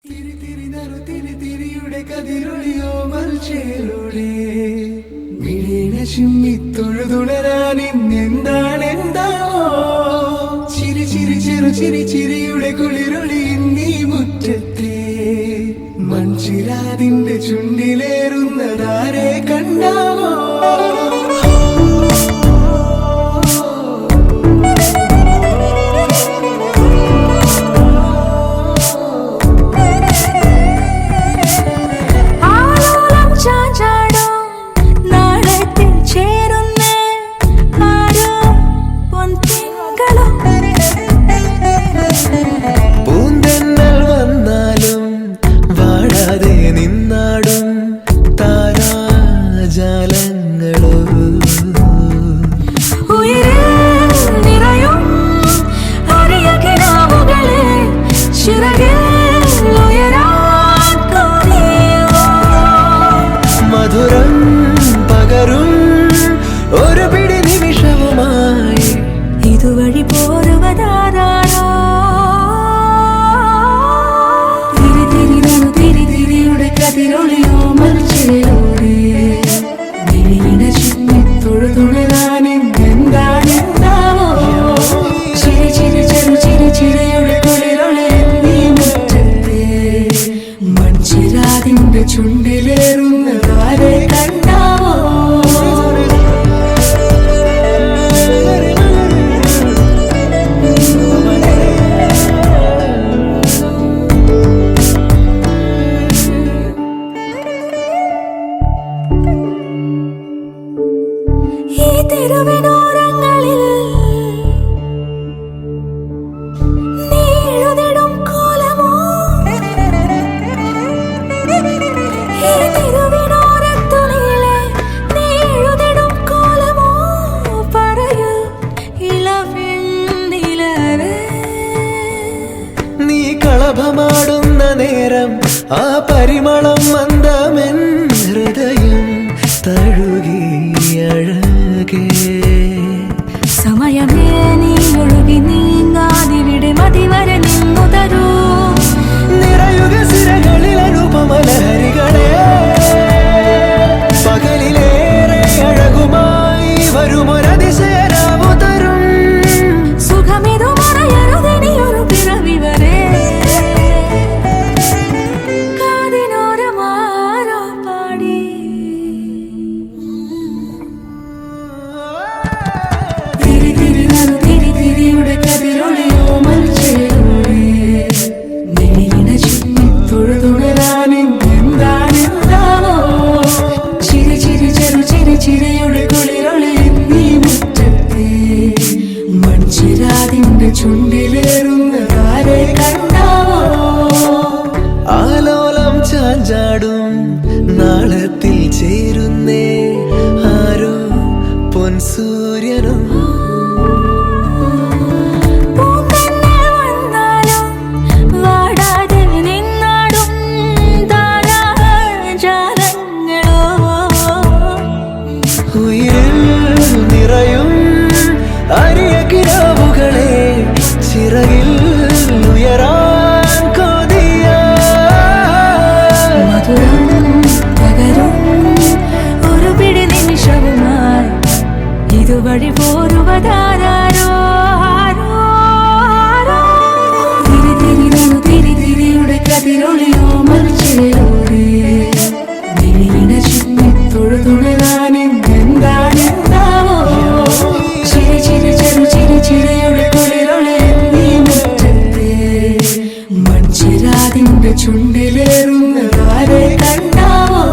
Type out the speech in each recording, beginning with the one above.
തിരിയുടെ കതിരൊളിയോ മൽച്ചേലൂടെ മിഴീന ചിമ്മിത്തൊഴുതുണരാൻ ഇന്നെന്താണെന്താവോ ചിരി ചിരി ചെറു ചിരി ചിരിയുടെ കുളിരൊളി നീ മുറ്റത്തെ മൺചിരാതിന്റെ ചുണ്ടിലേറുന്നതാരെ കണ്ടാവോ ഇതുവഴി പോരുവതാരോ തിരിയുടെ കതിരൊളിയോ മൽച്ചേലൂടെ മിഴിയിട ചിമ്മിത്തൊഴുതുണരാൻ എന്താണെന്താവോ ചിരി ചിരി ചെറു ചിരി ചിരിയുടെ കുളിരൊളി നീ മുറ്റത്തെ മൺചിരാതിന്റെ ചുണ്ടിലേറുന്നതാരെ കണ്ടാവോ ഈ തെരുവിനോരങ്ങളിൽ നീ എഴുതിടും കോലമോ ഈ തെരുവിനോരത്തുണിയിലെ നീ എഴുതിടും കോലമോ പറയൂ ഇളവെണ്ണിലവേ നീ കളഭമാടുന്ന നേരം ആ പരിമളം മന്ദമെൻ ഹൃദയം തഴുകി അഴകേ സമയമേ നീ ഒഴുകി നീങ്ങാതിവിടെ മതിവരെ നിന്നു തരൂ നിറയുക സിരകളിൽ അനുപമലഹരികളെ പകലിലേറെ അഴകുമായി വരുമൊരതിശയരാവു തരും സുഖമിതു മറയരുതെനിയൊരു പിറവി വരെ കാതിനോരമാരോ പാടി തിരിയുടെ കതിരൊളിയോ മൽച്ചേലൂടെ മിഴിയിട ചിമ്മിത്തൊഴുതുണരാൻ എന്താണെന്താവോ ചിരി ചിരി ചെറു ചിരി ചിരിയുടെ കുളിരൊളി നീ മുറ്റത്തെ മൺചിരാതിന്റെ ചുണ്ടിലേറുന്നതാരെ കണ്ടാവോ ആലോലം ചാഞ്ചാടും നാളത്തിൽ ചേരുന്നേ ആരോ പൊൻസൂര്യനും നിറയും അരിയ കിരാവുകളെ ചിറകിൽ ഉയരാൻ കൊതിയ മധുരം പകരും ഒരു പിടി നിമിഷവുമായി ഇതുവഴി പോരുവതാരോ തിരിയുടെ കതിരൊളിയോ മൽച്ചേലൂടെ മിഴിയിട ചിമ്മിത്തൊഴുതുണരാൻ എന്താണെന്താവോ ചിരി ചിരി ചെറു ചിരി ചിരിയുടെ കുളിരൊളി നീ മുറ്റത്തെ മൺചിരാതിന്റെ ചുണ്ടിലേറുന്നതാരെ കണ്ടാവോ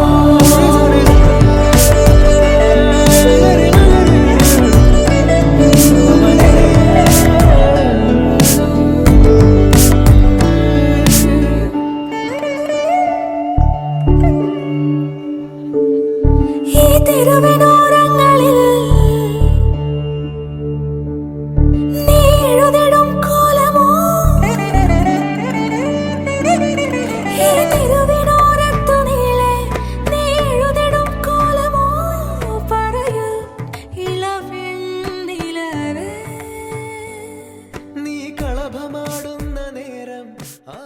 ഈ തെരുവിനോരങ്ങളിൽ നീ എഴുതിടും കോലമോ ഈ തെരുവിനോരത്തുണിയിലെ നീ എഴുതിടും കോലമോ പറയൂ ഇളവെണ്ണിലവേ നീ കളഭമാടുന്ന നേരം ആ